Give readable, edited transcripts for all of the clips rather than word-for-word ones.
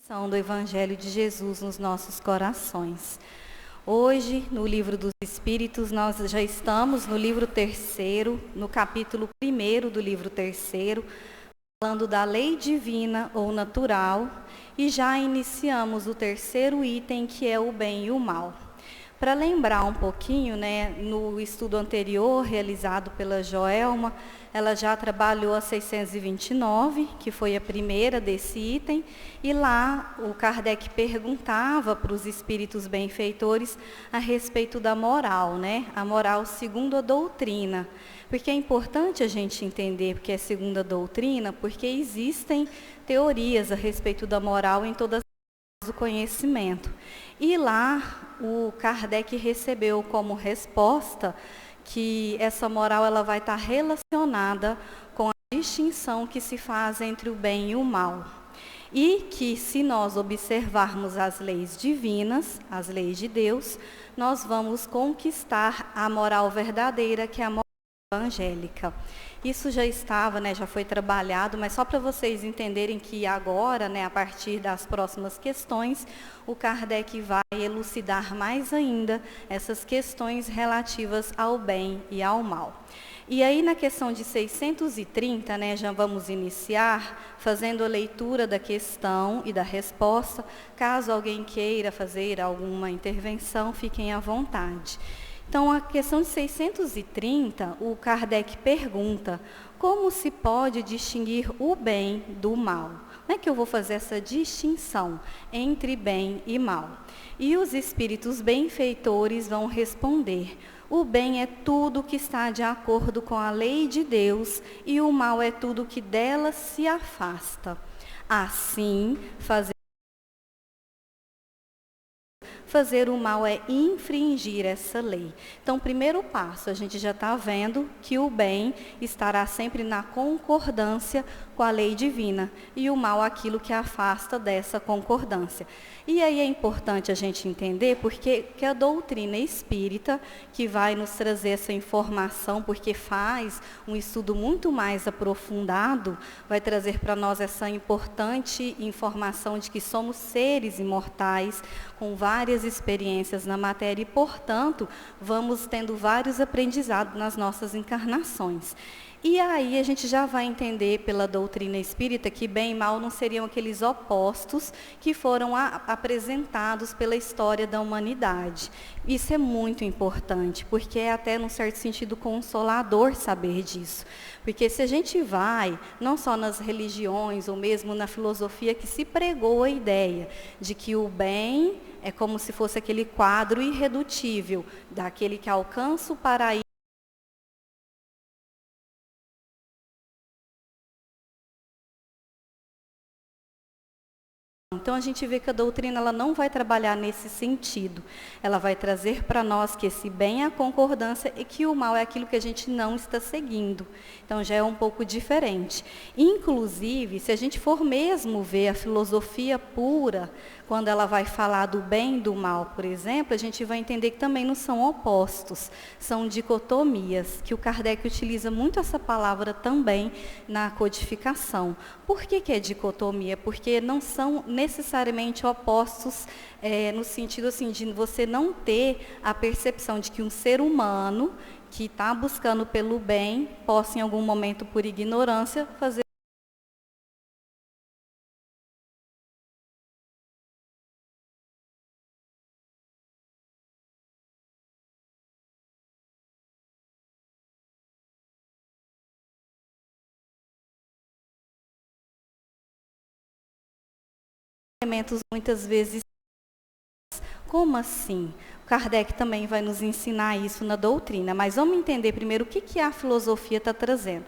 Do Evangelho de Jesus nos nossos corações. Hoje, no Livro dos Espíritos, nós já estamos no livro 3º, no capítulo 1º do livro 3º, falando da lei divina ou natural, e já iniciamos o 3º item, que é o bem e o mal. Para lembrar um pouquinho, no estudo anterior, realizado pela Joelma, ela já trabalhou a 629, que foi a primeira desse item, e lá o Kardec perguntava para os espíritos benfeitores a respeito da moral, a moral segundo a doutrina. Porque é importante a gente entender porque é segundo a doutrina, porque existem teorias a respeito da moral em todas as do conhecimento. E lá o Kardec recebeu como resposta que essa moral ela vai estar relacionada com a distinção que se faz entre o bem e o mal. E que se nós observarmos as leis divinas, as leis de Deus, nós vamos conquistar a moral verdadeira, que é a moral evangélica. Isso já estava, já foi trabalhado, mas só para vocês entenderem que agora, a partir das próximas questões, o Kardec vai elucidar mais ainda essas questões relativas ao bem e ao mal. E aí, na questão de 630, já vamos iniciar fazendo a leitura da questão e da resposta. Caso alguém queira fazer alguma intervenção, fiquem à vontade. Então, a questão de 630, o Kardec pergunta: como se pode distinguir o bem do mal? Como é que eu vou fazer essa distinção entre bem e mal? E os espíritos benfeitores vão responder: o bem é tudo que está de acordo com a lei de Deus, e o mal é tudo que dela se afasta. Assim, fazer o mal é infringir essa lei. Então, primeiro passo, a gente já está vendo que o bem estará sempre na concordância com a lei divina, e o mal aquilo que afasta dessa concordância. E aí é importante a gente entender porque que a doutrina espírita, que vai nos trazer essa informação, porque faz um estudo muito mais aprofundado, vai trazer para nós essa importante informação de que somos seres imortais, com várias experiências na matéria, e, portanto, vamos tendo vários aprendizados nas nossas encarnações. E aí a gente já vai entender pela doutrina espírita que bem e mal não seriam aqueles opostos que foram apresentados pela história da humanidade. Isso é muito importante, porque é até, num certo sentido, consolador saber disso. Porque se a gente vai, não só nas religiões, ou mesmo na filosofia, que se pregou a ideia de que o bem é como se fosse aquele quadro irredutível, daquele que alcança o paraíso. Então, a gente vê que a doutrina ela não vai trabalhar nesse sentido. Ela vai trazer para nós que esse bem é a concordância e que o mal é aquilo que a gente não está seguindo. Então, já é um pouco diferente. Inclusive, se a gente for mesmo ver a filosofia pura, quando ela vai falar do bem e do mal, por exemplo, a gente vai entender que também não são opostos, são dicotomias, que o Kardec utiliza muito essa palavra também na codificação. Por que é dicotomia? Porque não são necessariamente opostos, no sentido assim, de você não ter a percepção de que um ser humano que está buscando pelo bem possa, em algum momento, por ignorância, fazer. Elementos muitas vezes. Como assim? O Kardec também vai nos ensinar isso na doutrina, mas vamos entender primeiro o que a filosofia está trazendo.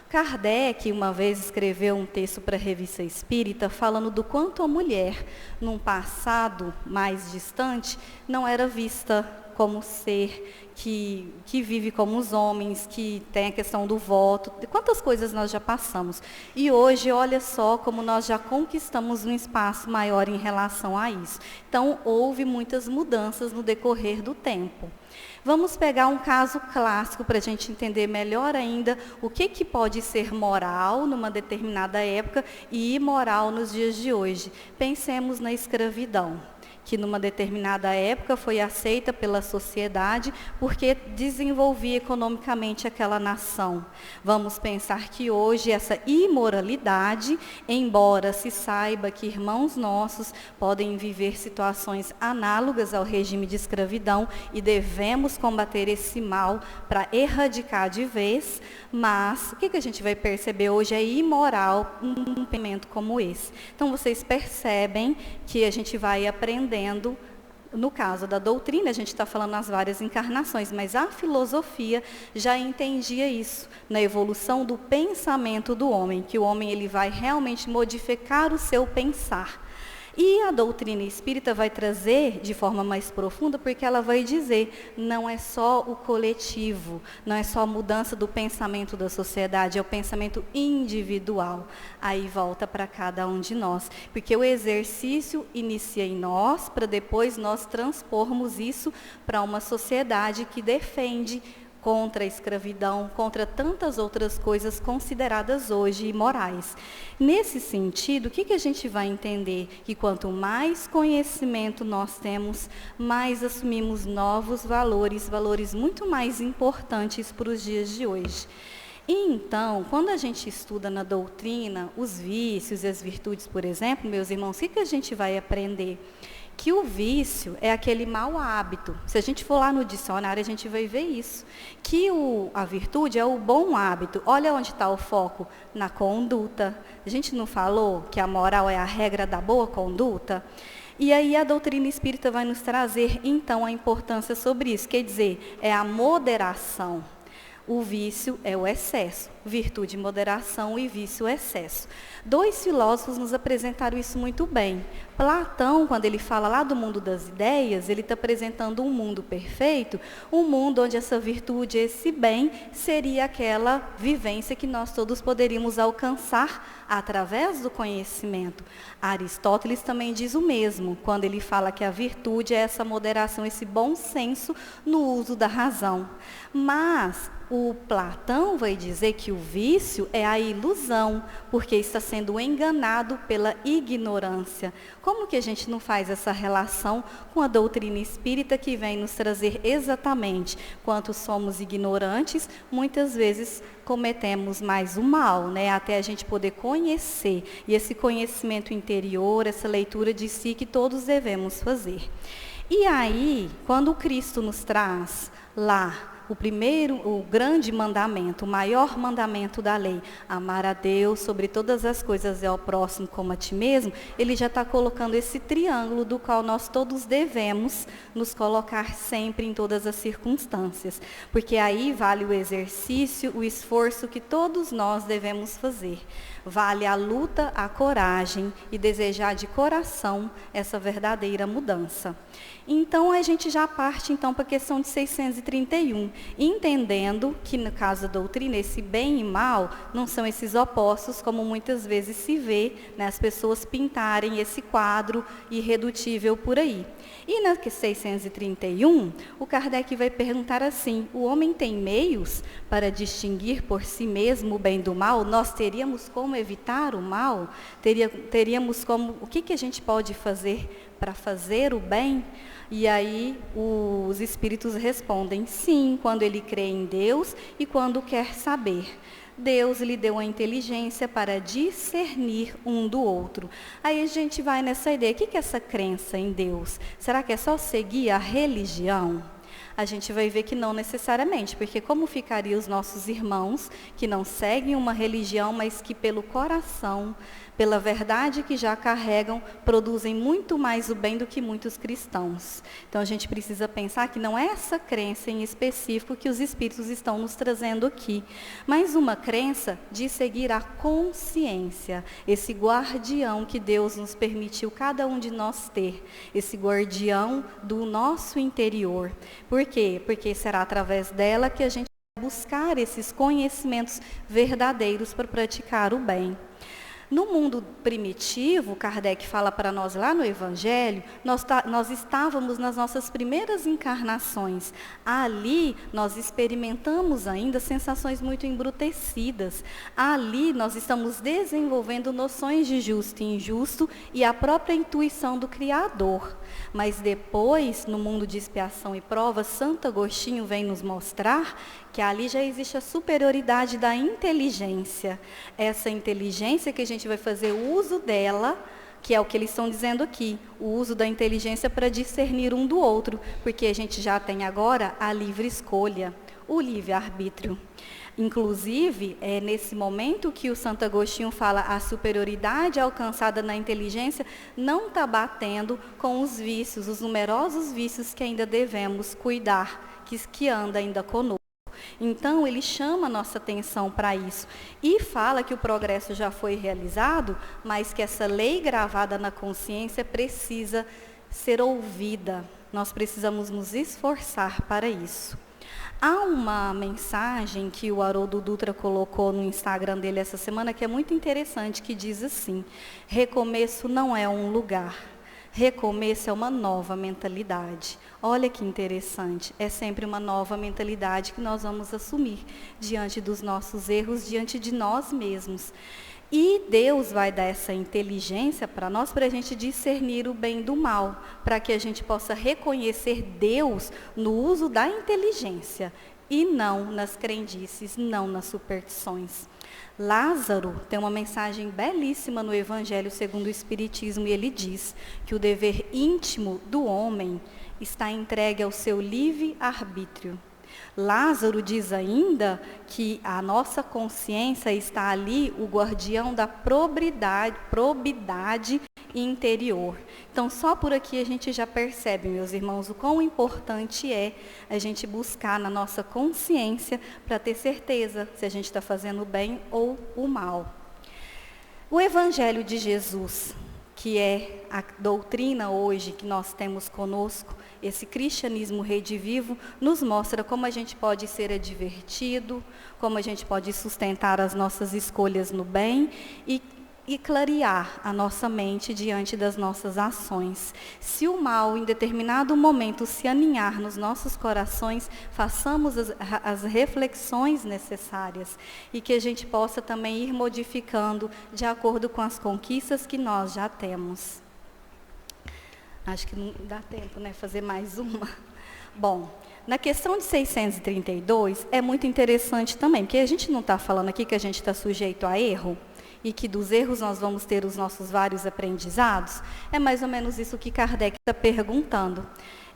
Kardec, uma vez, escreveu um texto para a Revista Espírita falando do quanto a mulher, num passado mais distante, não era vista como ser que vive como os homens, que tem a questão do voto, de quantas coisas nós já passamos. E hoje, olha só como nós já conquistamos um espaço maior em relação a isso. Então, houve muitas mudanças no decorrer do tempo. Vamos pegar um caso clássico para a gente entender melhor ainda o que pode pode ser moral numa determinada época e imoral nos dias de hoje. Pensemos na escravidão, que numa determinada época foi aceita pela sociedade porque desenvolvia economicamente aquela nação. Vamos pensar que hoje essa imoralidade, embora se saiba que irmãos nossos podem viver situações análogas ao regime de escravidão e devemos combater esse mal para erradicar de vez, mas o que a gente vai perceber hoje é imoral um pensamento como esse. Então vocês percebem que a gente vai aprendendo, no caso da doutrina, a gente está falando nas várias encarnações, mas a filosofia já entendia isso, na evolução do pensamento do homem, que o homem ele vai realmente modificar o seu pensar. E a doutrina espírita vai trazer de forma mais profunda, porque ela vai dizer, não é só o coletivo, não é só a mudança do pensamento da sociedade, é o pensamento individual. Aí volta para cada um de nós, porque o exercício inicia em nós, para depois nós transpormos isso para uma sociedade que defende contra a escravidão, contra tantas outras coisas consideradas hoje imorais. Nesse sentido, o que a gente vai entender? Que quanto mais conhecimento nós temos, mais assumimos novos valores, valores muito mais importantes para os dias de hoje. E então, quando a gente estuda na doutrina os vícios e as virtudes, por exemplo, meus irmãos, o que a gente vai aprender? Que o vício é aquele mau hábito. Se a gente for lá no dicionário, a gente vai ver isso. Que a virtude é o bom hábito. Olha onde está o foco, na conduta. A gente não falou que a moral é a regra da boa conduta? E aí a doutrina espírita vai nos trazer, então, a importância sobre isso. Quer dizer, é a moderação. O vício é o excesso, virtude, moderação e vício, excesso. Dois filósofos nos apresentaram isso muito bem. Platão, quando ele fala lá do mundo das ideias, ele está apresentando um mundo perfeito, um mundo onde essa virtude, esse bem, seria aquela vivência que nós todos poderíamos alcançar através do conhecimento. Aristóteles também diz o mesmo, quando ele fala que a virtude é essa moderação, esse bom senso no uso da razão. Mas o Platão vai dizer que o vício é a ilusão, porque está sendo enganado pela ignorância. Como que a gente não faz essa relação com a doutrina espírita que vem nos trazer exatamente quanto somos ignorantes, muitas vezes cometemos mais o mal, né? Até a gente poder conhecer. E esse conhecimento interior, essa leitura de si que todos devemos fazer. E aí, quando o Cristo nos traz lá o grande mandamento, o maior mandamento da lei, amar a Deus sobre todas as coisas e ao próximo como a ti mesmo, ele já está colocando esse triângulo do qual nós todos devemos nos colocar sempre em todas as circunstâncias. Porque aí vale o exercício, o esforço que todos nós devemos fazer. Vale a luta, a coragem e desejar de coração essa verdadeira mudança. Então, a gente já parte então para a questão de 631, entendendo que, no caso da doutrina, esse bem e mal não são esses opostos, como muitas vezes se vê, né, as pessoas pintarem esse quadro irredutível por aí. E na 631, o Kardec vai perguntar assim, o homem tem meios para distinguir por si mesmo o bem do mal? Nós teríamos como evitar o mal? Teríamos como, o que a gente pode fazer para fazer o bem? E aí os espíritos respondem, sim, quando ele crê em Deus e quando quer saber. Deus lhe deu a inteligência para discernir um do outro. Aí a gente vai nessa ideia, o que é essa crença em Deus? Será que é só seguir a religião? A gente vai ver que não necessariamente, porque como ficariam os nossos irmãos que não seguem uma religião, mas que pelo coração, pela verdade que já carregam, produzem muito mais o bem do que muitos cristãos. Então a gente precisa pensar que não é essa crença em específico que os espíritos estão nos trazendo aqui, mas uma crença de seguir a consciência, esse guardião que Deus nos permitiu cada um de nós ter, esse guardião do nosso interior. Por quê? Porque será através dela que a gente vai buscar esses conhecimentos verdadeiros para praticar o bem. No mundo primitivo, Kardec fala para nós lá no Evangelho, nós estávamos nas nossas primeiras encarnações. Ali nós experimentamos ainda sensações muito embrutecidas. Ali nós estamos desenvolvendo noções de justo e injusto e a própria intuição do Criador. Mas depois, no mundo de expiação e prova, Santo Agostinho vem nos mostrar que ali já existe a superioridade da inteligência. Essa inteligência que a gente vai fazer o uso dela, que é o que eles estão dizendo aqui, o uso da inteligência para discernir um do outro, porque a gente já tem agora a livre escolha, o livre-arbítrio. Inclusive, é nesse momento que o Santo Agostinho fala a superioridade alcançada na inteligência não está batendo com os vícios, os numerosos vícios que ainda devemos cuidar, que anda ainda conosco. Então, ele chama a nossa atenção para isso e fala que o progresso já foi realizado, mas que essa lei gravada na consciência precisa ser ouvida. Nós precisamos nos esforçar para isso. Há uma mensagem que o Haroldo Dutra colocou no Instagram dele essa semana que é muito interessante, que diz assim: recomeço não é um lugar, recomeço é uma nova mentalidade. Olha que interessante, é sempre uma nova mentalidade que nós vamos assumir diante dos nossos erros, diante de nós mesmos. E Deus vai dar essa inteligência para nós, para a gente discernir o bem do mal, para que a gente possa reconhecer Deus no uso da inteligência, e não nas crendices, não nas superstições. Lázaro tem uma mensagem belíssima no Evangelho segundo o Espiritismo, e ele diz que o dever íntimo do homem está entregue ao seu livre-arbítrio. Lázaro diz ainda que a nossa consciência está ali, o guardião da probidade interior. Então, só por aqui a gente já percebe, meus irmãos, o quão importante é a gente buscar na nossa consciência para ter certeza se a gente está fazendo o bem ou o mal. O Evangelho de Jesus, que é a doutrina hoje que nós temos conosco, esse cristianismo redivivo, nos mostra como a gente pode ser advertido, como a gente pode sustentar as nossas escolhas no bem e clarear a nossa mente diante das nossas ações. Se o mal, em determinado momento, se aninhar nos nossos corações, façamos as reflexões necessárias e que a gente possa também ir modificando de acordo com as conquistas que nós já temos. Acho que não dá tempo, né, fazer mais uma. Bom, na questão de 632, é muito interessante também, porque a gente não está falando aqui que a gente está sujeito a erro, e que dos erros nós vamos ter os nossos vários aprendizados. É mais ou menos isso que Kardec está perguntando.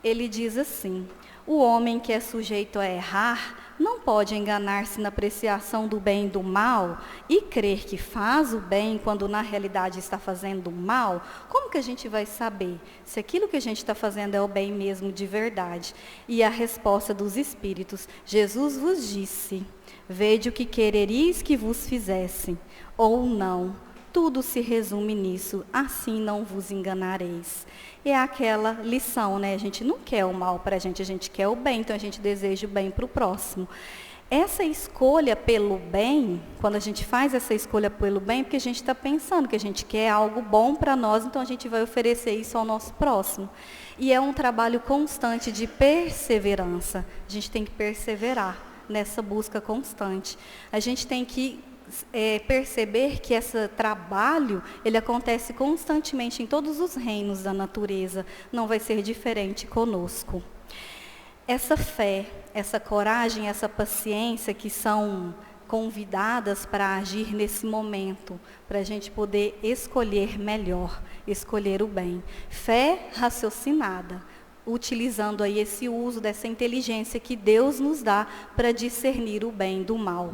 Ele diz assim: o homem que é sujeito a errar não pode enganar-se na apreciação do bem e do mal e crer que faz o bem quando na realidade está fazendo o mal. Como que a gente vai saber se aquilo que a gente está fazendo é o bem mesmo de verdade? E a resposta dos Espíritos: Jesus vos disse, vede o que quereris que vos fizesse, ou não. Tudo se resume nisso, assim não vos enganareis. É aquela lição, né? A gente não quer o mal para a gente quer o bem, então a gente deseja o bem para o próximo. Essa escolha pelo bem, quando a gente faz essa escolha pelo bem, é porque a gente está pensando que a gente quer algo bom para nós, então a gente vai oferecer isso ao nosso próximo. E é um trabalho constante de perseverança. A gente tem que perseverar nessa busca constante. A gente tem que perceber que esse trabalho, ele acontece constantemente em todos os reinos da natureza, não vai ser diferente conosco. Essa fé, essa coragem, essa paciência que são convidadas para agir nesse momento, para a gente poder escolher melhor, escolher o bem. Fé raciocinada, utilizando aí esse uso dessa inteligência que Deus nos dá para discernir o bem do mal.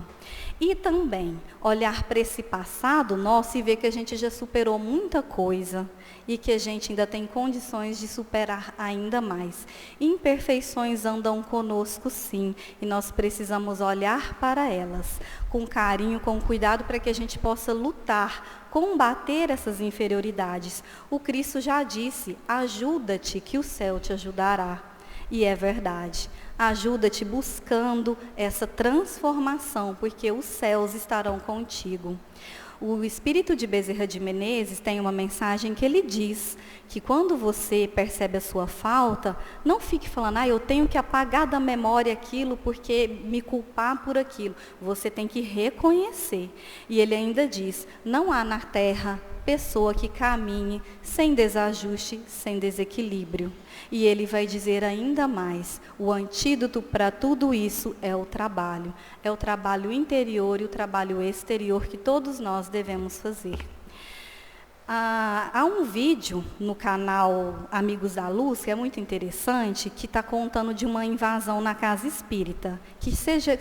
E também olhar para esse passado nosso e ver que a gente já superou muita coisa e que a gente ainda tem condições de superar ainda mais. Imperfeições andam conosco, sim, e nós precisamos olhar para elas com carinho, com cuidado, para que a gente possa lutar, combater essas inferioridades. O Cristo já disse: ajuda-te que o céu te ajudará. E é verdade. Ajuda-te buscando essa transformação, porque os céus estarão contigo. O espírito de Bezerra de Menezes tem uma mensagem que ele diz que quando você percebe a sua falta, não fique falando, eu tenho que apagar da memória aquilo porque me culpar por aquilo. Você tem que reconhecer. E ele ainda diz, não há na terra pessoa que caminhe sem desajuste, sem desequilíbrio. E ele vai dizer ainda mais, o antídoto para tudo isso é o trabalho. É o trabalho interior e o trabalho exterior que todos nós devemos fazer. Há um vídeo no canal Amigos da Luz, que é muito interessante, que está contando de uma invasão na casa espírita, que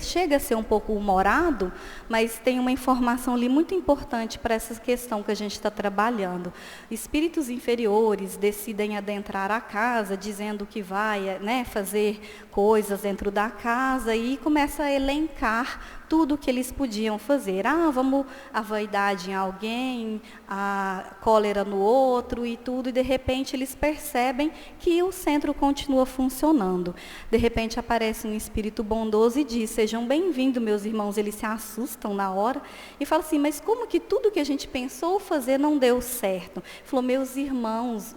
chega a ser um pouco humorado, mas tem uma informação ali muito importante para essa questão que a gente está trabalhando. Espíritos inferiores decidem adentrar a casa, dizendo que vai fazer coisas dentro da casa e começa a elencar tudo o que eles podiam fazer. Vamos a vaidade em alguém, a cólera no outro e tudo, e de repente eles percebem que o centro continua funcionando. De repente aparece um espírito bondoso e diz, sejam bem-vindos, meus irmãos. Eles se assustam na hora e falam assim, mas como que tudo que a gente pensou fazer não deu certo? Ele falou, meus irmãos,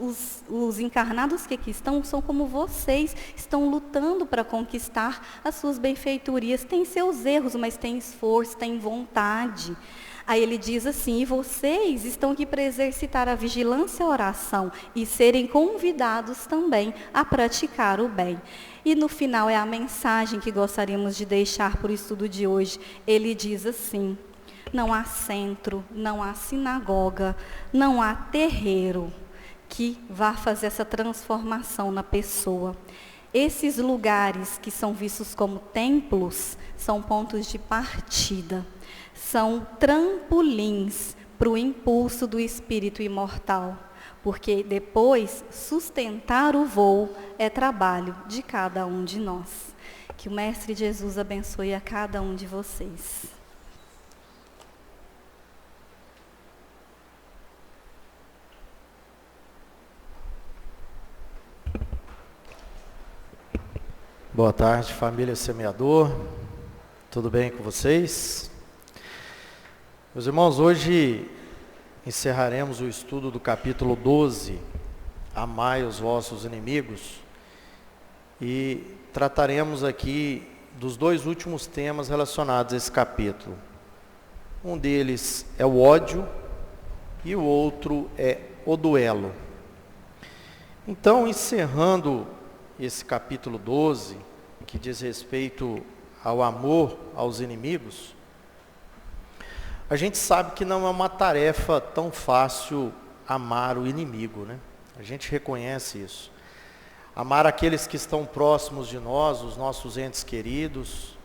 os encarnados que aqui estão são como vocês, estão lutando para conquistar as suas benfeitorias, têm seus erros, mas têm esforço, têm vontade. Aí ele diz assim, e vocês estão aqui para exercitar a vigilância e a oração e serem convidados também a praticar o bem. E no final é a mensagem que gostaríamos de deixar para o estudo de hoje. Ele diz assim, não há centro, não há sinagoga, não há terreiro que vá fazer essa transformação na pessoa. Esses lugares que são vistos como templos são pontos de partida, são trampolins para o impulso do espírito imortal, porque depois sustentar o voo é trabalho de cada um de nós. Que o Mestre Jesus abençoe a cada um de vocês. Boa tarde, família Semeador. Tudo bem com vocês? Meus irmãos, hoje encerraremos o estudo do capítulo 12, Amai os vossos inimigos, e trataremos aqui dos dois últimos temas relacionados a esse capítulo. Um deles é o ódio e o outro é o duelo. Então, encerrando esse capítulo 12, que diz respeito ao amor aos inimigos, a gente sabe que não é uma tarefa tão fácil amar o inimigo, né? A gente reconhece isso. Amar aqueles que estão próximos de nós, os nossos entes queridos,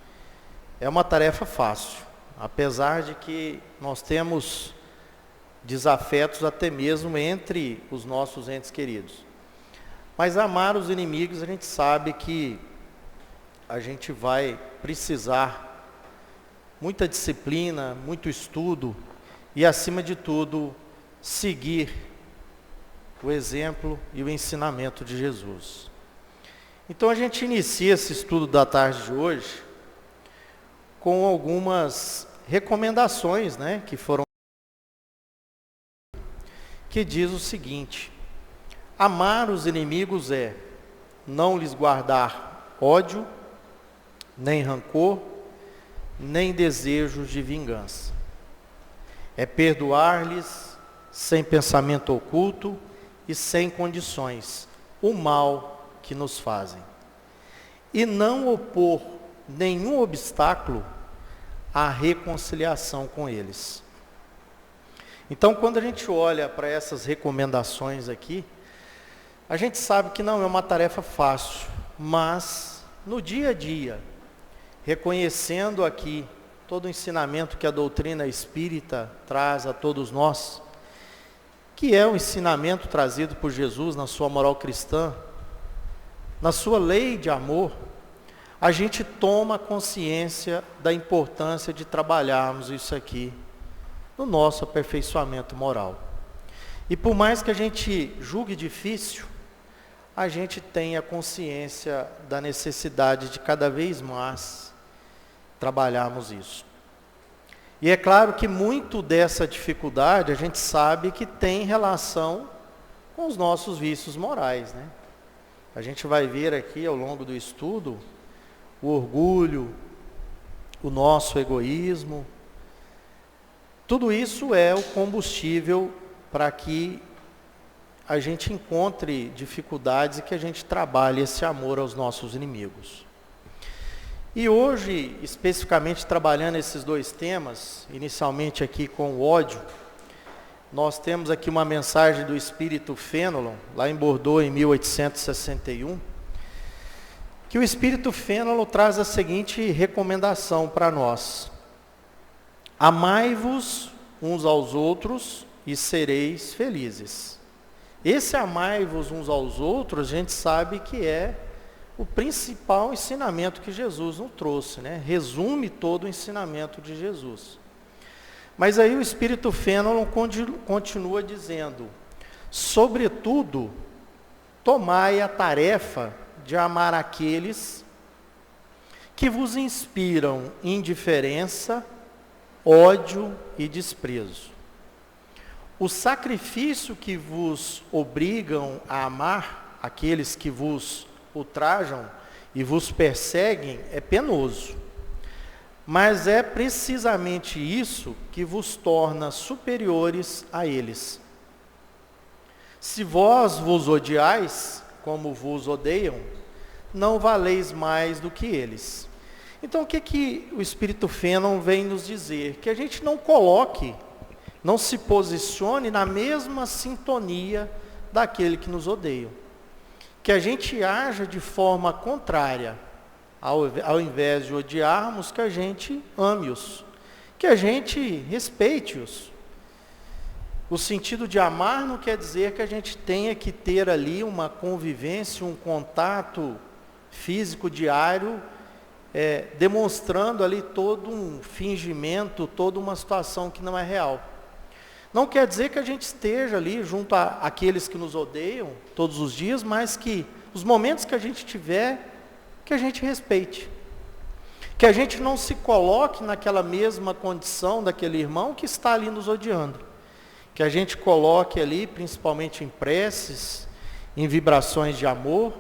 é uma tarefa fácil, apesar de que nós temos desafetos até mesmo entre os nossos entes queridos. Mas amar os inimigos, a gente sabe que a gente vai precisar muita disciplina, muito estudo e, acima de tudo, seguir o exemplo e o ensinamento de Jesus. Então a gente inicia esse estudo da tarde de hoje com algumas recomendações, que diz o seguinte: amar os inimigos é não lhes guardar ódio, nem rancor, nem desejos de vingança. É perdoar-lhes sem pensamento oculto e sem condições o mal que nos fazem. E não opor nenhum obstáculo à reconciliação com eles. Então, quando a gente olha para essas recomendações aqui, a gente sabe que não é uma tarefa fácil, mas no dia a dia, reconhecendo aqui todo o ensinamento que a doutrina espírita traz a todos nós, que é o ensinamento trazido por Jesus na sua moral cristã, na sua lei de amor, a gente toma consciência da importância de trabalharmos isso aqui no nosso aperfeiçoamento moral. E por mais que a gente julgue difícil, a gente tem a consciência da necessidade de cada vez mais trabalharmos isso. E é claro que muito dessa dificuldade a gente sabe que tem relação com os nossos vícios morais, né? A gente vai ver aqui ao longo do estudo o orgulho, o nosso egoísmo. Tudo isso é o combustível para que a gente encontre dificuldades e que a gente trabalhe esse amor aos nossos inimigos. E hoje, especificamente trabalhando esses dois temas, inicialmente aqui com o ódio, nós temos aqui uma mensagem do Espírito Fenelon, lá em Bordeaux, em 1861, que o Espírito Fenelon traz a seguinte recomendação para nós: amai-vos uns aos outros e sereis felizes. Esse amai-vos uns aos outros, a gente sabe que é o principal ensinamento que Jesus nos trouxe, né? Resume todo o ensinamento de Jesus. Mas aí o Espírito Fenelon continua dizendo: sobretudo, tomai a tarefa de amar aqueles que vos inspiram indiferença, ódio e desprezo. O sacrifício que vos obrigam a amar aqueles que vos ultrajam e vos perseguem é penoso, mas é precisamente isso que vos torna superiores a eles. Se vós vos odiais, como vos odeiam, não valeis mais do que eles. Então o que o Espírito Fenelon vem nos dizer? Que a gente não coloque, não se posicione na mesma sintonia daquele que nos odeia. Que a gente haja de forma contrária, ao invés de odiarmos, que a gente ame-os, que a gente respeite-os. O sentido de amar não quer dizer que a gente tenha que ter ali uma convivência, um contato físico diário, demonstrando ali todo um fingimento, toda uma situação que não é real. Não quer dizer que a gente esteja ali junto àqueles que nos odeiam todos os dias, mas que os momentos que a gente tiver, que a gente respeite. Que a gente não se coloque naquela mesma condição daquele irmão que está ali nos odiando. Que a gente coloque ali, principalmente em preces, em vibrações de amor,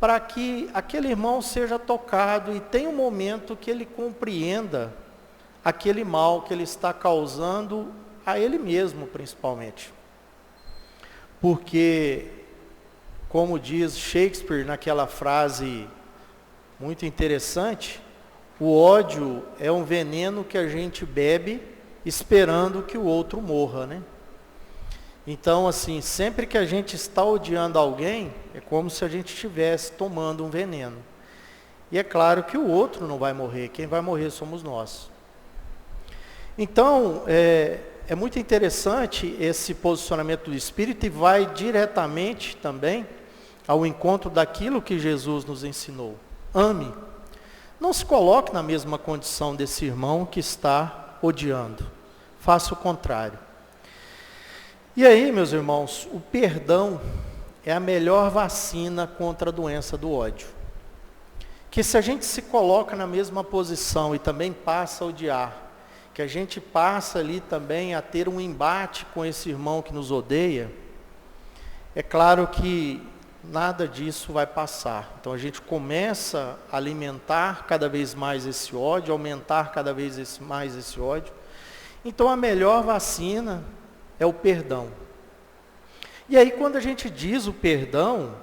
para que aquele irmão seja tocado e tenha um momento que ele compreenda aquele mal que ele está causando a ele mesmo, principalmente. Porque, como diz Shakespeare naquela frase muito interessante, o ódio é um veneno que a gente bebe esperando que o outro morra, né? Então, assim, sempre que a gente está odiando alguém, é como se a gente estivesse tomando um veneno. E é claro que o outro não vai morrer, quem vai morrer somos nós. Então, é muito interessante esse posicionamento do Espírito e vai diretamente também ao encontro daquilo que Jesus nos ensinou. Ame. Não se coloque na mesma condição desse irmão que está odiando. Faça o contrário. E aí, meus irmãos, o perdão é a melhor vacina contra a doença do ódio. Que se a gente se coloca na mesma posição e também passa a odiar, que a gente passa ali também a ter um embate com esse irmão que nos odeia, é claro que nada disso vai passar. Então a gente começa a alimentar cada vez mais esse ódio, aumentar cada vez mais esse ódio. Então a melhor vacina é o perdão. E aí quando a gente diz o perdão,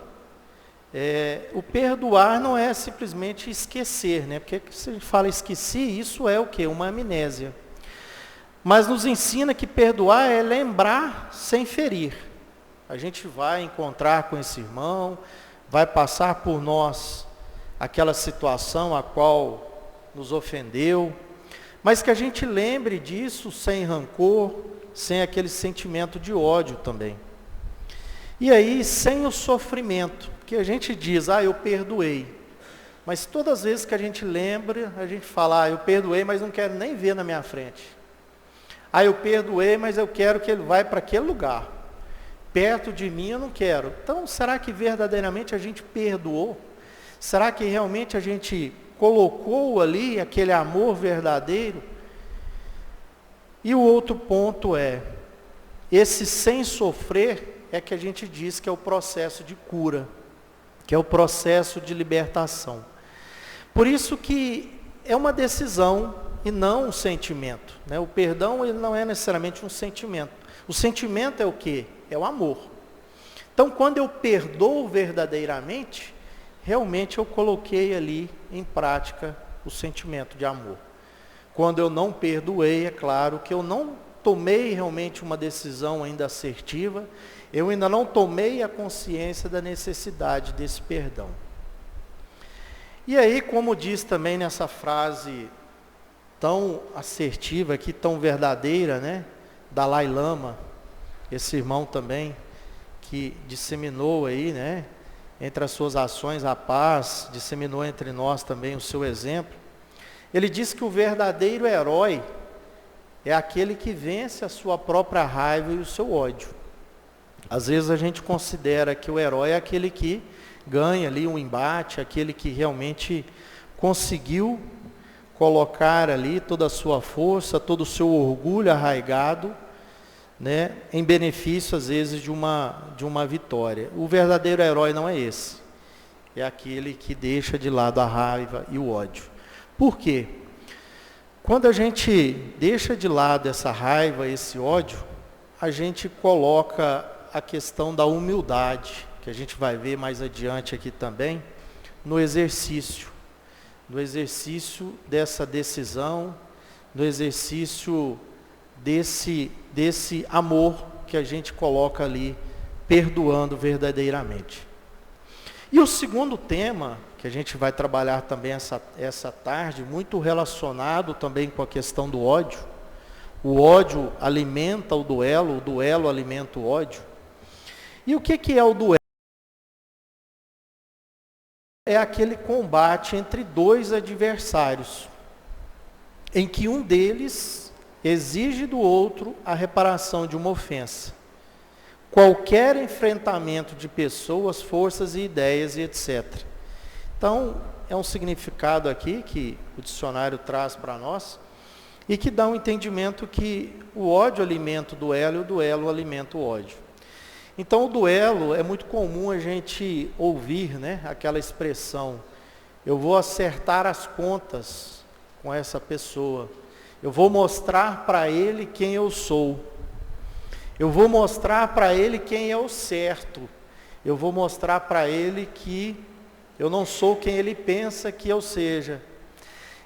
o perdoar não é simplesmente esquecer, né? Porque se a gente fala esqueci, isso é o quê? Uma amnésia. Mas nos ensina que perdoar é lembrar sem ferir. A gente vai encontrar com esse irmão, vai passar por nós aquela situação a qual nos ofendeu, mas que a gente lembre disso sem rancor, sem aquele sentimento de ódio também. E aí, sem o sofrimento, que a gente diz, eu perdoei. Mas todas as vezes que a gente lembra, a gente fala, eu perdoei, mas não quero nem ver na minha frente. Eu perdoei, mas eu quero que ele vá para aquele lugar. Perto de mim eu não quero. Então, será que verdadeiramente a gente perdoou? Será que realmente a gente colocou ali aquele amor verdadeiro? E o outro ponto é, esse sem sofrer é que a gente diz que é o processo de cura, que é o processo de libertação. Por isso que é uma decisão e não um sentimento, né? O perdão, ele não é necessariamente um sentimento. O sentimento é o quê? É o amor. Então, quando eu perdoo verdadeiramente, realmente eu coloquei ali em prática o sentimento de amor. Quando eu não perdoei, é claro que eu não tomei realmente uma decisão ainda assertiva, eu ainda não tomei a consciência da necessidade desse perdão. E aí, como diz também nessa frase tão assertiva aqui, tão verdadeira, né? Dalai Lama, esse irmão também, que disseminou aí, né? Entre as suas ações a paz, disseminou entre nós também o seu exemplo. Ele diz que o verdadeiro herói é aquele que vence a sua própria raiva e o seu ódio. Às vezes a gente considera que o herói é aquele que ganha ali um embate, aquele que realmente conseguiu colocar ali toda a sua força, todo o seu orgulho arraigado, né, em benefício às vezes de uma vitória. O verdadeiro herói não é esse. É aquele que deixa de lado a raiva e o ódio. Por quê? Quando a gente deixa de lado essa raiva, esse ódio, a gente coloca a questão da humildade, que a gente vai ver mais adiante aqui também, no exercício dessa decisão, no exercício desse amor que a gente coloca ali, perdoando verdadeiramente. E o segundo tema, que a gente vai trabalhar também essa tarde, muito relacionado também com a questão do ódio. O ódio alimenta o duelo alimenta o ódio. E o que é o duelo? É aquele combate entre dois adversários, em que um deles exige do outro a reparação de uma ofensa. Qualquer enfrentamento de pessoas, forças e ideias e etc. Então, é um significado aqui que o dicionário traz para nós e que dá um entendimento que o ódio alimenta o duelo e o duelo alimenta o ódio. Então, o duelo, é muito comum a gente ouvir, né, aquela expressão, eu vou acertar as contas com essa pessoa, eu vou mostrar para ele quem eu sou, eu vou mostrar para ele quem é o certo, eu vou mostrar para ele que eu não sou quem ele pensa que eu seja.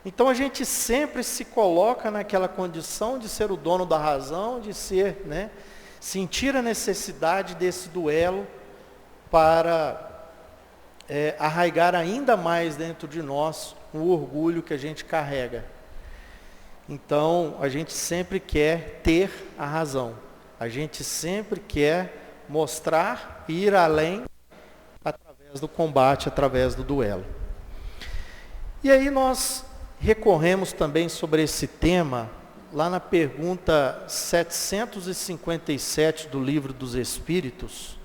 Então a gente sempre se coloca naquela condição de ser o dono da razão, de ser, né, sentir a necessidade desse duelo para arraigar ainda mais dentro de nós o orgulho que a gente carrega. Então a gente sempre quer ter a razão, a gente sempre quer mostrar e ir além através do combate, através do duelo. E aí nós recorremos também sobre esse tema, lá na pergunta 757 do Livro dos Espíritos.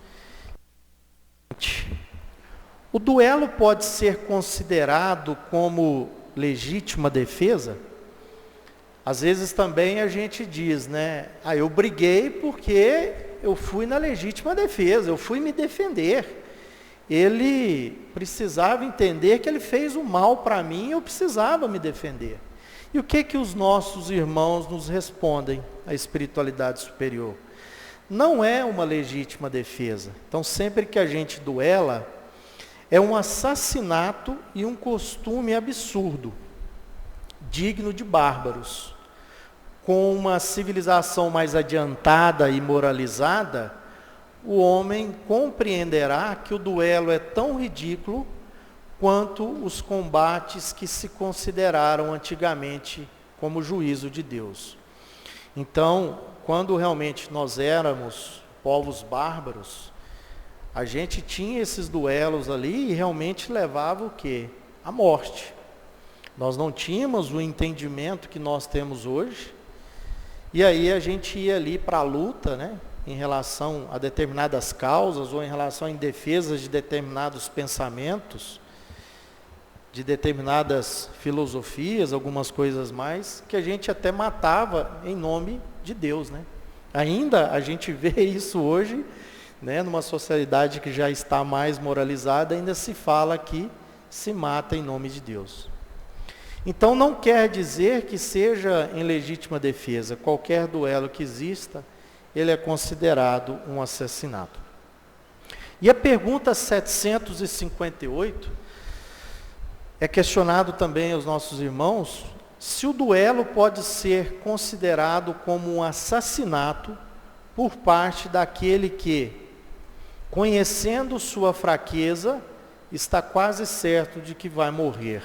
O duelo pode ser considerado como legítima defesa? Às vezes também a gente diz, né? Eu briguei porque eu fui na legítima defesa, eu fui me defender. Ele precisava entender que ele fez o mal para mim, eu precisava me defender. E o que os nossos irmãos nos respondem, a espiritualidade superior? Não é uma legítima defesa. Então, sempre que a gente duela, é um assassinato e um costume absurdo, digno de bárbaros. Com uma civilização mais adiantada e moralizada, o homem compreenderá que o duelo é tão ridículo quanto os combates que se consideraram antigamente como juízo de Deus. Então, quando realmente nós éramos povos bárbaros, a gente tinha esses duelos ali e realmente levava o quê? A morte. Nós não tínhamos o entendimento que nós temos hoje, e aí a gente ia ali para a luta, né? Em relação a determinadas causas ou em relação a defesas de determinados pensamentos. de determinadas filosofias, algumas coisas mais, que a gente até matava em nome de Deus, né? Ainda a gente vê isso hoje, né, numa sociedade que já está mais moralizada, ainda se fala que se mata em nome de Deus. Então não quer dizer que seja em legítima defesa. Qualquer duelo que exista, ele é considerado um assassinato. E a pergunta 758 é questionado também aos nossos irmãos se o duelo pode ser considerado como um assassinato por parte daquele que, conhecendo sua fraqueza, está quase certo de que vai morrer.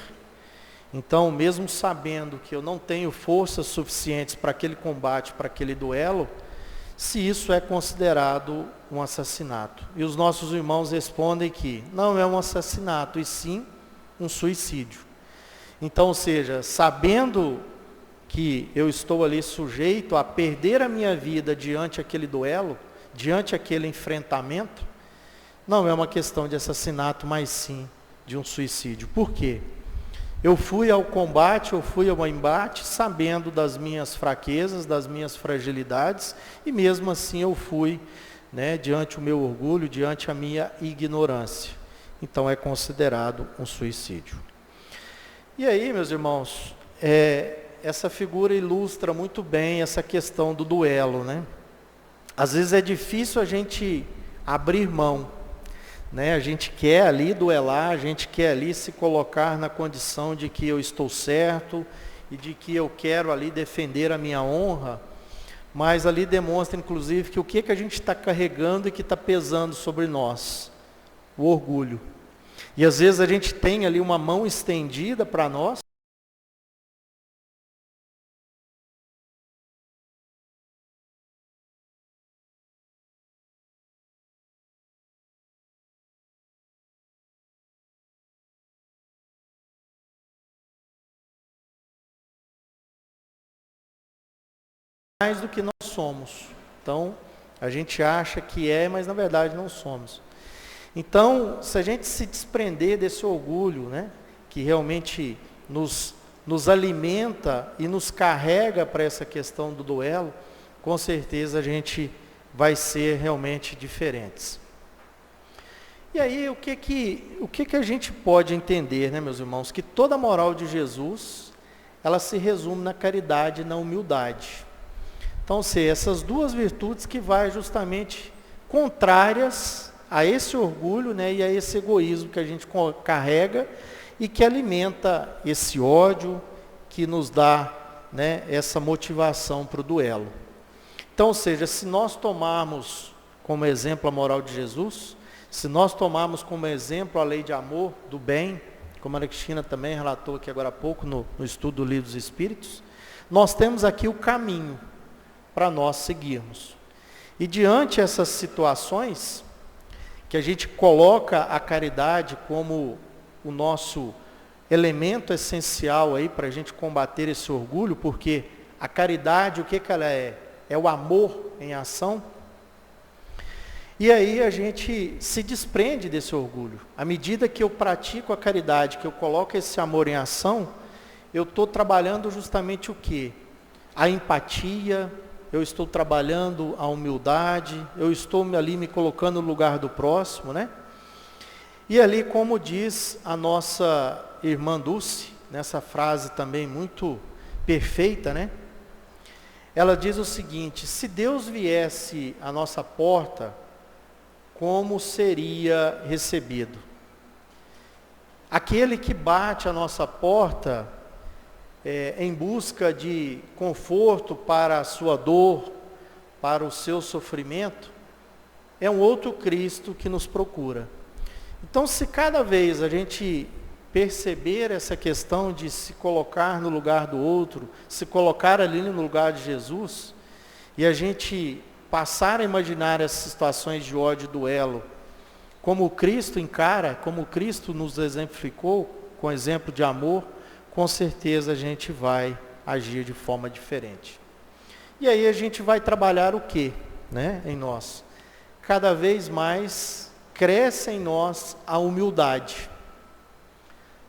Então, mesmo sabendo que eu não tenho forças suficientes para aquele combate, para aquele duelo, se isso é considerado um assassinato. E os nossos irmãos respondem que não é um assassinato, e sim um suicídio. Então, ou seja, sabendo que eu estou ali sujeito a perder a minha vida diante aquele duelo, diante aquele enfrentamento, não é uma questão de assassinato, mas sim de um suicídio. Por quê? Eu fui ao combate, eu fui ao embate, sabendo das minhas fraquezas, das minhas fragilidades, e mesmo assim eu fui, né, diante o meu orgulho, diante a minha ignorância. Então é considerado um suicídio. E aí, meus irmãos, essa figura ilustra muito bem essa questão do duelo, né? Às vezes é difícil a gente abrir mão, né? A gente quer ali duelar, a gente quer ali se colocar na condição de que eu estou certo e de que eu quero ali defender a minha honra, mas ali demonstra inclusive que o que a gente está carregando e que está pesando sobre nós? O orgulho. E às vezes a gente tem ali uma mão estendida para nós, mais do que nós somos. Então, a gente acha que é, mas na verdade não somos. Então, se a gente se desprender desse orgulho, né, que realmente nos alimenta e nos carrega para essa questão do duelo, com certeza a gente vai ser realmente diferentes. E aí, o que a gente pode entender, né, meus irmãos? Que toda a moral de Jesus, ela se resume na caridade e na humildade. Então, essas duas virtudes que vai justamente contrárias a esse orgulho, né, e a esse egoísmo que a gente carrega e que alimenta esse ódio, que nos dá, né, essa motivação para o duelo. Então, ou seja, se nós tomarmos como exemplo a moral de Jesus, se nós tomarmos como exemplo a lei de amor, do bem, como a Ana Cristina também relatou aqui agora há pouco no estudo do Livro dos Espíritos, nós temos aqui o caminho para nós seguirmos. E diante essas situações, que a gente coloca a caridade como o nosso elemento essencial aí para a gente combater esse orgulho, porque a caridade, o que ela é? É o amor em ação. E aí a gente se desprende desse orgulho. À medida que eu pratico a caridade, que eu coloco esse amor em ação, eu estou trabalhando justamente o quê? A empatia, eu estou trabalhando a humildade, eu estou ali me colocando no lugar do próximo, né? E ali, como diz a nossa irmã Dulce, nessa frase também muito perfeita, né? Ela diz o seguinte: se Deus viesse à nossa porta, como seria recebido? Aquele que bate à nossa porta em busca de conforto para a sua dor, para o seu sofrimento, é um outro Cristo que nos procura. Então, se cada vez a gente perceber essa questão de se colocar no lugar do outro, se colocar ali no lugar de Jesus, e a gente passar a imaginar essas situações de ódio e duelo, como Cristo encara, como Cristo nos exemplificou, com exemplo de amor, com certeza a gente vai agir de forma diferente. E aí a gente vai trabalhar o quê, né, em nós? Cada vez mais cresce em nós a humildade.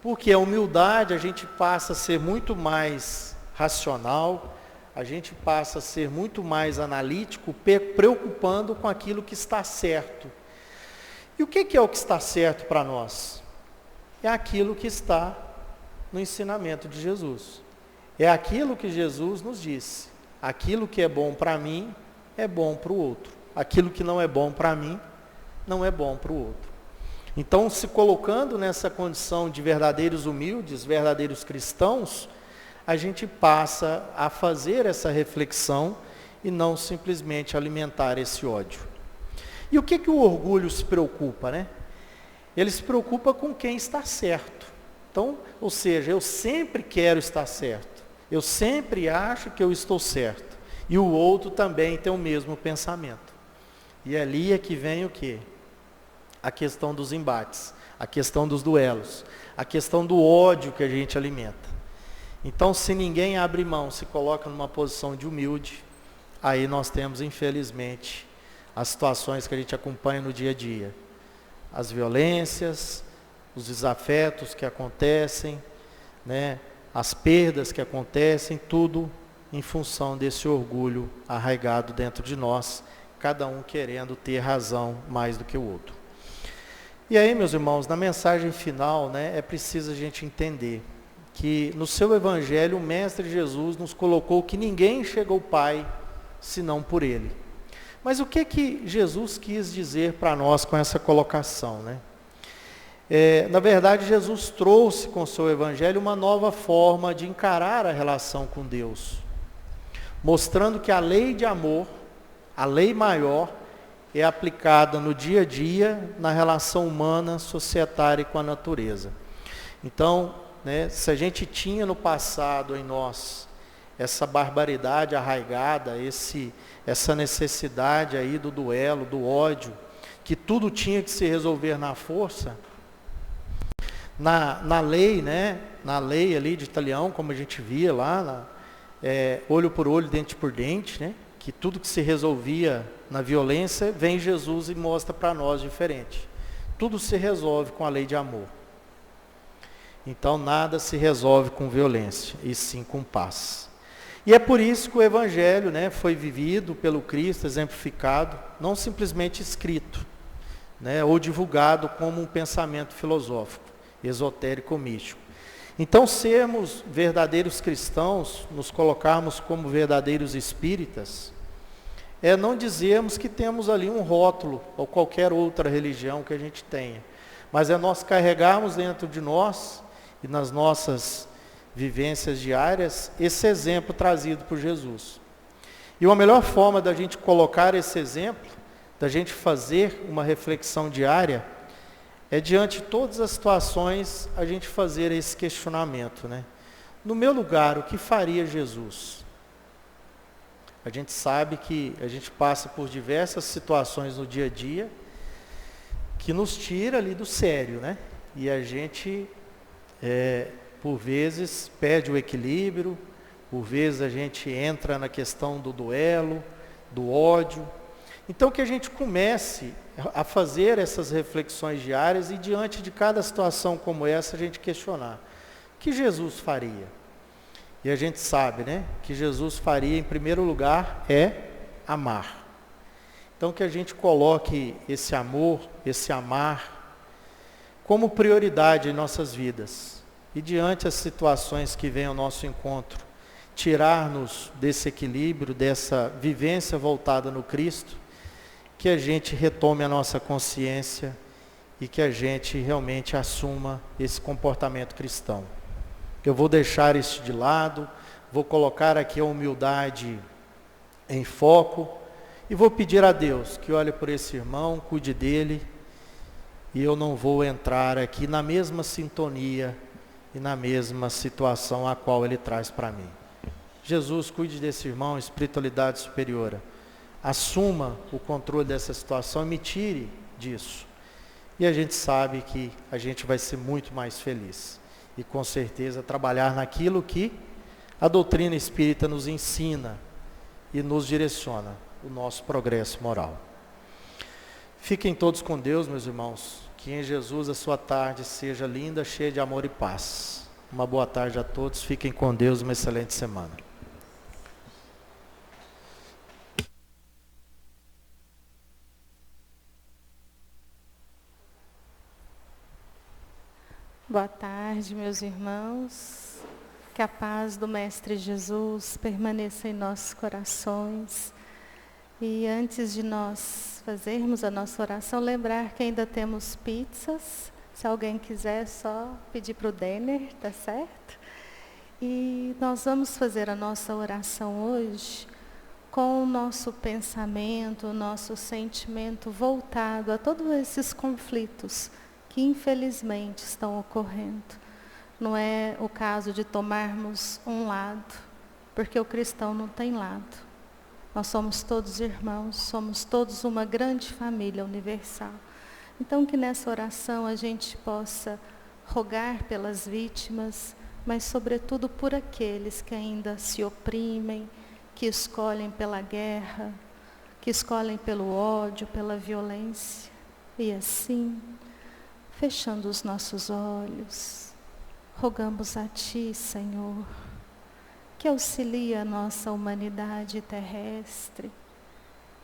Porque a humildade, a gente passa a ser muito mais racional, a gente passa a ser muito mais analítico, preocupando com aquilo que está certo. E o que é o que está certo para nós? É aquilo que está no ensinamento de Jesus. É aquilo que Jesus nos disse. Aquilo que é bom para mim, é bom para o outro. Aquilo que não é bom para mim, não é bom para o outro. Então, se colocando nessa condição de verdadeiros humildes, verdadeiros cristãos, a gente passa a fazer essa reflexão e não simplesmente alimentar esse ódio. E o que o orgulho se preocupa, né? Ele se preocupa com quem está certo. Então, ou seja, eu sempre quero estar certo. Eu sempre acho que eu estou certo. E o outro também tem o mesmo pensamento. E ali é que vem o quê? A questão dos embates, a questão dos duelos, a questão do ódio que a gente alimenta. Então, se ninguém abre mão, se coloca numa posição de humilde, aí nós temos, infelizmente, as situações que a gente acompanha no dia a dia. As violências, os desafetos que acontecem, né? As perdas que acontecem, tudo em função desse orgulho arraigado dentro de nós, cada um querendo ter razão mais do que o outro. E aí, meus irmãos, na mensagem final, né, é preciso a gente entender que no seu evangelho o Mestre Jesus nos colocou que ninguém chega ao Pai senão por Ele. Mas o que Jesus quis dizer para nós com essa colocação, né? Na verdade, Jesus trouxe com o seu evangelho uma nova forma de encarar a relação com Deus, mostrando que a lei de amor, a lei maior, é aplicada no dia a dia, na relação humana, societária e com a natureza. Então, né, se a gente tinha no passado em nós essa barbaridade arraigada, essa necessidade aí do duelo, do ódio, que tudo tinha que se resolver na força, na lei, né, na lei ali de Italião, como a gente via lá, olho por olho, dente por dente, né, que tudo que se resolvia na violência, vem Jesus e mostra para nós diferente. Tudo se resolve com a lei de amor. Então, nada se resolve com violência, e sim com paz. E é por isso que o Evangelho, né, foi vivido pelo Cristo, exemplificado, não simplesmente escrito, né, ou divulgado como um pensamento filosófico, esotérico ou místico. Então, sermos verdadeiros cristãos, nos colocarmos como verdadeiros espíritas, é não dizermos que temos ali um rótulo, ou qualquer outra religião que a gente tenha, mas é nós carregarmos dentro de nós, e nas nossas vivências diárias, esse exemplo trazido por Jesus. E uma melhor forma da gente colocar esse exemplo, da gente fazer uma reflexão diária, é diante de todas as situações, a gente fazer esse questionamento, né? No meu lugar, o que faria Jesus? A gente sabe que a gente passa por diversas situações no dia a dia, que nos tira ali do sério, né? E a gente, por vezes, perde o equilíbrio, por vezes a gente entra na questão do duelo, do ódio. Então, que a gente comece a fazer essas reflexões diárias e, diante de cada situação como essa, a gente questionar: o que Jesus faria? E a gente sabe, né, que Jesus faria, em primeiro lugar, é amar. Então, que a gente coloque esse amor, esse amar, como prioridade em nossas vidas. E diante das situações que vêm ao nosso encontro, tirar-nos desse equilíbrio, dessa vivência voltada no Cristo, que a gente retome a nossa consciência e que a gente realmente assuma esse comportamento cristão. Eu vou deixar isso de lado, vou colocar aqui a humildade em foco e vou pedir a Deus que olhe por esse irmão, cuide dele, e eu não vou entrar aqui na mesma sintonia e na mesma situação a qual ele traz para mim. Jesus, cuide desse irmão, espiritualidade superiora. Assuma o controle dessa situação e me tire disso. E a gente sabe que a gente vai ser muito mais feliz. E com certeza trabalhar naquilo que a doutrina espírita nos ensina e nos direciona, o nosso progresso moral. Fiquem todos com Deus, meus irmãos, Que em Jesus a sua tarde seja linda, cheia de amor e paz. Uma boa tarde a todos, fiquem com Deus, uma excelente semana. Boa tarde, meus irmãos. Que a paz do Mestre Jesus permaneça em nossos corações. E antes de nós fazermos a nossa oração, lembrar que ainda temos pizzas. Se alguém quiser, só pedir para o Denner, tá certo? E nós vamos fazer a nossa oração hoje com o nosso pensamento, o nosso sentimento voltado a todos esses conflitos que infelizmente estão ocorrendo. Não é o caso de tomarmos um lado, porque o cristão não tem lado. Nós somos todos irmãos, somos todos uma grande família universal. Então que nessa oração a gente possa rogar pelas vítimas, mas sobretudo por aqueles que ainda se oprimem, que escolhem pela guerra, que escolhem pelo ódio, pela violência. E assim, fechando os nossos olhos, rogamos a Ti, Senhor, que auxilie a nossa humanidade terrestre,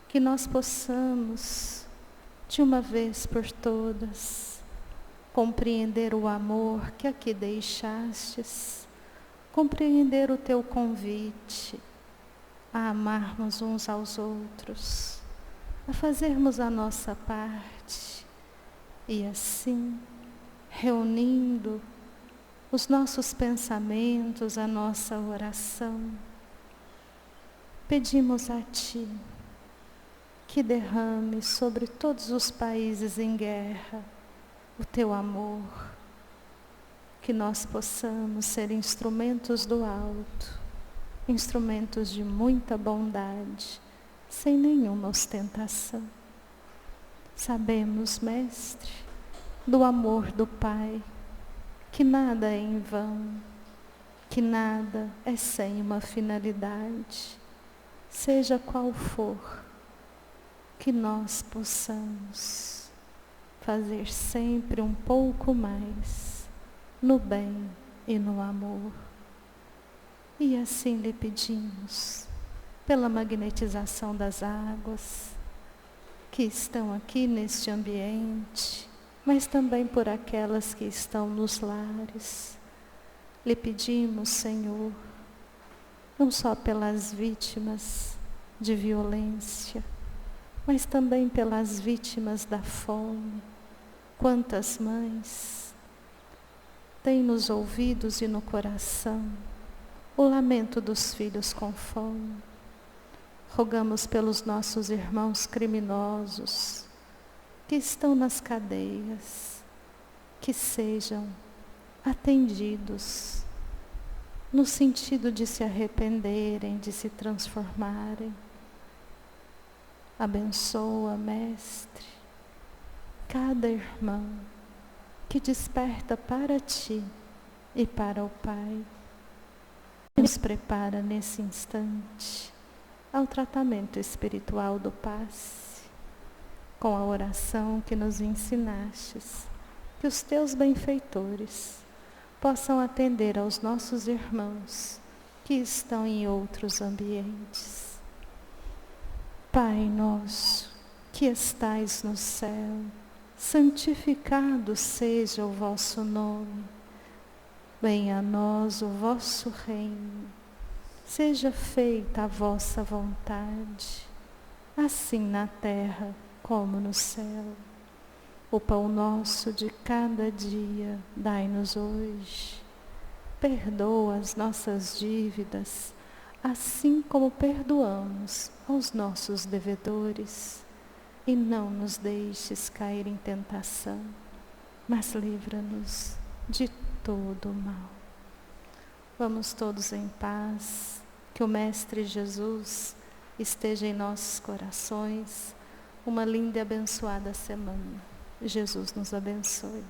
que nós possamos, de uma vez por todas, compreender o amor que aqui deixastes, compreender o Teu convite a amarmos uns aos outros, a fazermos a nossa parte e assim, reunindo os nossos pensamentos, a nossa oração, pedimos a Ti que derrame sobre todos os países em guerra o Teu amor, que nós possamos ser instrumentos do alto, instrumentos de muita bondade, sem nenhuma ostentação. Sabemos, Mestre, do amor do Pai, que nada é em vão, que nada é sem uma finalidade, seja qual for, que nós possamos fazer sempre um pouco mais no bem e no amor. E assim lhe pedimos, pela magnetização das águas que estão aqui neste ambiente, mas também por aquelas que estão nos lares. Lhe pedimos, Senhor, não só pelas vítimas de violência, mas também pelas vítimas da fome. Quantas mães têm nos ouvidos e no coração o lamento dos filhos com fome. Rogamos pelos nossos irmãos criminosos que estão nas cadeias, que sejam atendidos no sentido de se arrependerem, de se transformarem. Abençoa, Mestre, cada irmão que desperta para Ti e para o Pai. Nos prepara nesse instante ao tratamento espiritual do passe, com a oração que nos ensinastes, que os Teus benfeitores possam atender aos nossos irmãos que estão em outros ambientes. Pai nosso, que estais no céu, santificado seja o vosso nome. Venha a nós o vosso reino. Seja feita a vossa vontade, assim na terra como no céu. O pão nosso de cada dia dai-nos hoje. Perdoa as nossas dívidas, assim como perdoamos aos nossos devedores. E não nos deixes cair em tentação, mas livra-nos de todo o mal. Vamos todos em paz, que o Mestre Jesus esteja em nossos corações. Uma linda e abençoada semana. Jesus nos abençoe.